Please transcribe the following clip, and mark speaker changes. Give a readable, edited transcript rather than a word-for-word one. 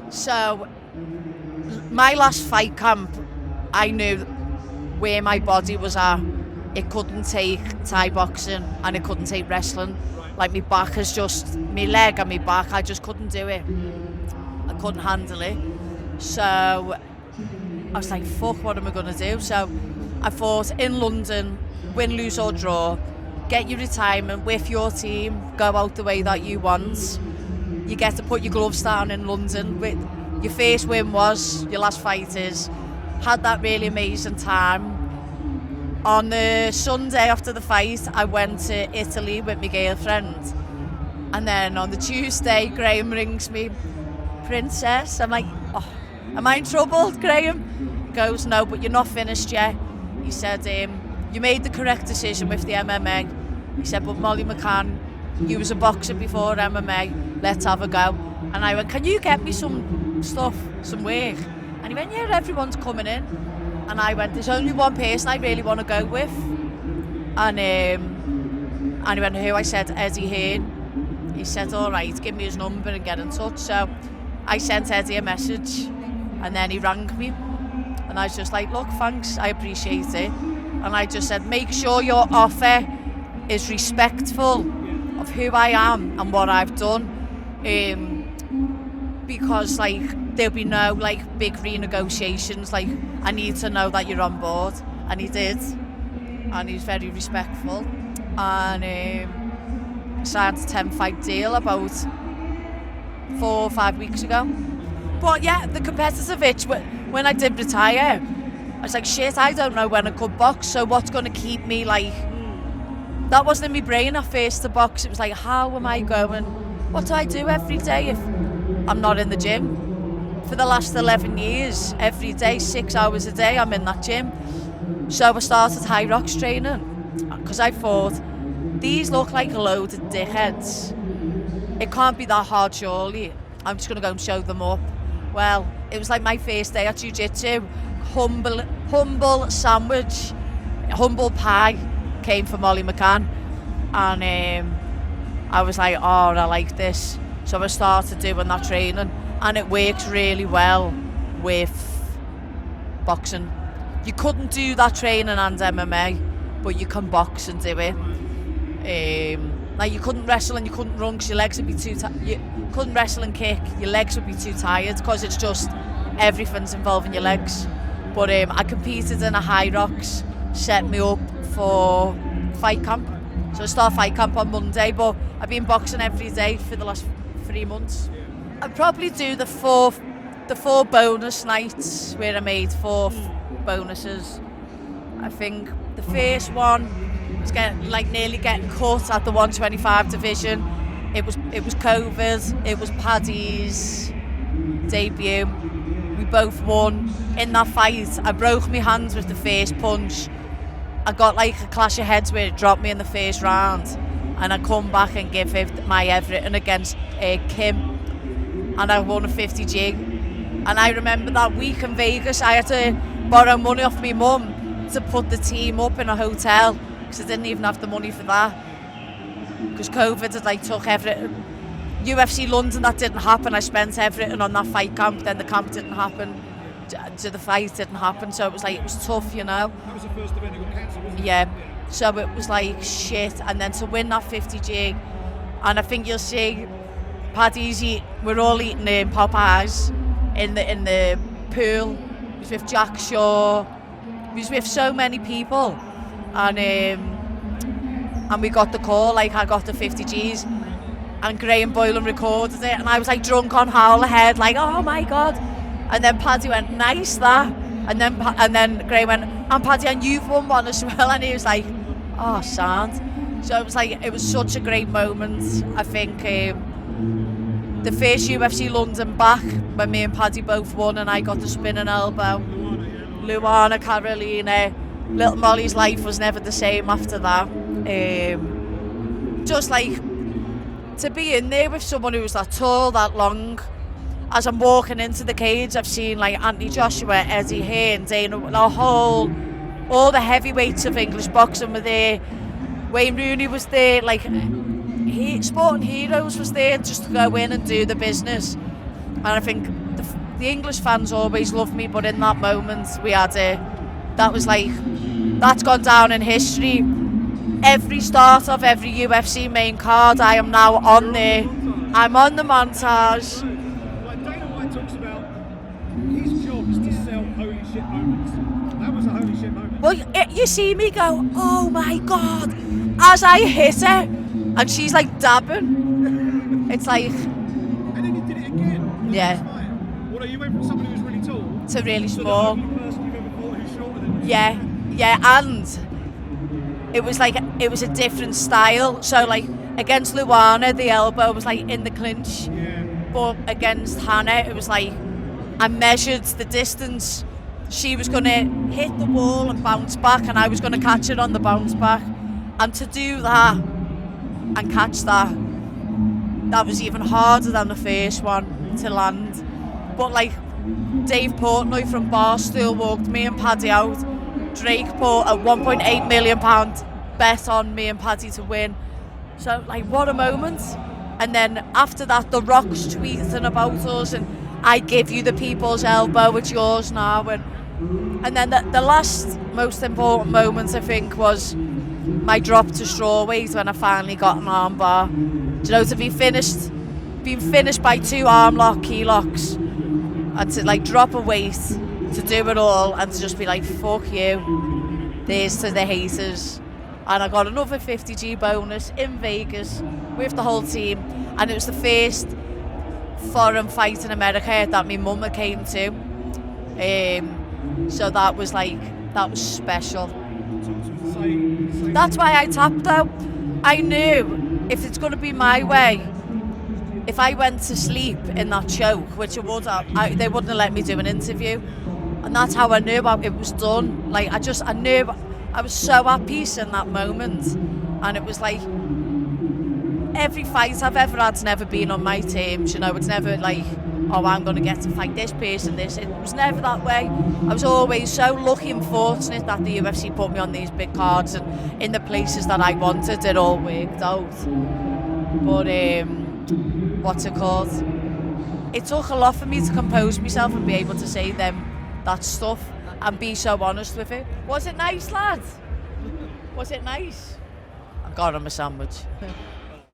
Speaker 1: So my last fight camp, I knew where my body was at. It couldn't take Thai boxing and it couldn't take wrestling. Like my back is just, my leg and my back, I just couldn't do it. I couldn't handle it. So I was like, fuck, what am I going to do? So I thought in London, win, lose or draw, get your retirement with your team, go out the way that you want. You get to put your gloves down in London. Your first win was, your last fight is. Had that really amazing time. On the Sunday after the fight, I went to Italy with my girlfriend. And then on the Tuesday, Graham rings me, Princess. I'm like, oh, am I in trouble, Graham? He goes, no, but you're not finished yet. He said, you made the correct decision with the MMA. He said, but Molly McCann, you was a boxer before MMA, let's have a go. And I went, can you get me some stuff, some work? And he went, yeah, everyone's coming in. And I went, there's only one person I really want to go with. And he went, who? I said, Eddie Hearn. He said, all right, give me his number and get in touch. So I sent Eddie a message and then he rang me. And I was just like, look, thanks, I appreciate it. And I just said, make sure your offer is respectful of who I am and what I've done. Because like there'll be no like big renegotiations, like I need to know that you're on board. And he did, and he's very respectful, and signed a 10-fight deal about 4 or 5 weeks ago. But yeah, the competitive itch, when I did retire, I was like, shit, I don't know when I could box, so what's going to keep me, like, that wasn't in my brain at first to box. It was like, how am I going, what do I do every day if I'm not in the gym? For the last 11 years, every day, 6 hours a day, I'm in that gym. So I started high rocks training because I thought, these look like a load of dickheads. It can't be that hard, surely. I'm just going to go and show them up. Well, it was like my first day at jiu-jitsu. Humble sandwich, humble pie came from Molly McCann. And I was like, oh, I like this. So I started doing that training. And it works really well with boxing. You couldn't do that training and MMA, but you can box and do it. Like you couldn't wrestle and you couldn't run because your legs would be too tired. You couldn't wrestle and kick, your legs would be too tired because it's just everything's involving your legs. But I competed in a high rocks, set me up for fight camp. So I start fight camp on Monday, but I've been boxing every day for the last 3 months. I'd probably do the four bonus nights where I made 4 bonuses. I think the first one was nearly getting cut at the 125 division. It was COVID. It was Paddy's debut. We both won. In that fight, I broke my hands with the first punch. I got like a clash of heads where it dropped me in the first round, and I come back and give it my everything against Kim. And I won a 50G. And I remember that week in Vegas, I had to borrow money off my mum to put the team up in a hotel because I didn't even have the money for that. Because COVID had took everything. UFC London, that didn't happen. I spent everything on that fight camp. Then the camp didn't happen. So the fight didn't happen. So it was tough, you know.
Speaker 2: That was the first event you got cancelled, wasn't it?
Speaker 1: Yeah. So it was like shit. And then to win that 50G, and I think you'll see Paddy's we're all eating Popeyes in the pool. It was with Jack Shaw. It was with so many people, and we got the call. Like I got the 50Gs, and Graham Boylan recorded it, and I was like drunk on Howler Head, like oh my god. And then Paddy went, nice that, and then Graham went, and Paddy, and you've won one as well, and he was like, oh sound. So it was such a great moment. I think. The first UFC London back when me and Paddy both won and I got the spinning elbow. Luana, Carolina, little Molly's life was never the same after that. Just like to be in there with someone who was that tall, that long. As I'm walking into the cage, I've seen like Anthony Joshua, Eddie Hearn, all the heavyweights of English boxing were there. Wayne Rooney was there, like Sporting Heroes was there just to go in and do the business. And I think the the English fans always loved me, but in that moment we had that was like, that's gone down in history. Every start of every UFC main card, I am now on there. I'm on the montage.
Speaker 2: Like Dana White talks about, his job is to sell holy shit moments. That was a holy shit moment.
Speaker 1: Well, you see me go, oh my God, as I hit her, and she's like dabbing. It's like...
Speaker 2: And then you did it again.
Speaker 1: Yeah.
Speaker 2: Well, you went from somebody who was really tall
Speaker 1: to really
Speaker 2: to
Speaker 1: small.
Speaker 2: the only person you've ever fought who's shorter than you.
Speaker 1: Yeah, and it was like, it was a different style. So like, against Luana, the elbow was like in the clinch.
Speaker 2: Yeah.
Speaker 1: But against Hannah, it was like, I measured the distance. She was going to hit the wall and bounce back, and I was going to catch it on the bounce back. And to do that and catch that, that was even harder than the first one to land. But like, Dave Portnoy from Barstool walked me and Paddy out. Drake put a £1.8 million bet on me and Paddy to win. So like, what a moment. And then after that, The Rock's tweeting about us, and I give you the people's elbow, it's yours now. And then the last most important moment, I think, was my drop to strawweight when I finally got an arm bar. Do you know, to be finished by 2 arm lock, key locks, and to like drop a weight, to do it all, and to just be like, fuck you, there's to the haters. And I got another 50G bonus in Vegas with the whole team, and it was the first foreign fight in America that my mum came to. So that was special. That's why I tapped out. I knew if it's going to be my way, if I went to sleep in that choke, which it would have, they wouldn't have let me do an interview. And that's how I knew it was done. Like, I knew I was so at peace in that moment. And it was like, every fight I've ever had's never been on my terms, you know. It's never like, oh, I'm going to get to fight this person, It was never that way. I was always so lucky and fortunate that the UFC put me on these big cards, and in the places that I wanted, it all worked out. But, what's it called? It took a lot for me to compose myself and be able to say that stuff and be so honest with it. Was it nice, lad? Was it nice? I got him a sandwich.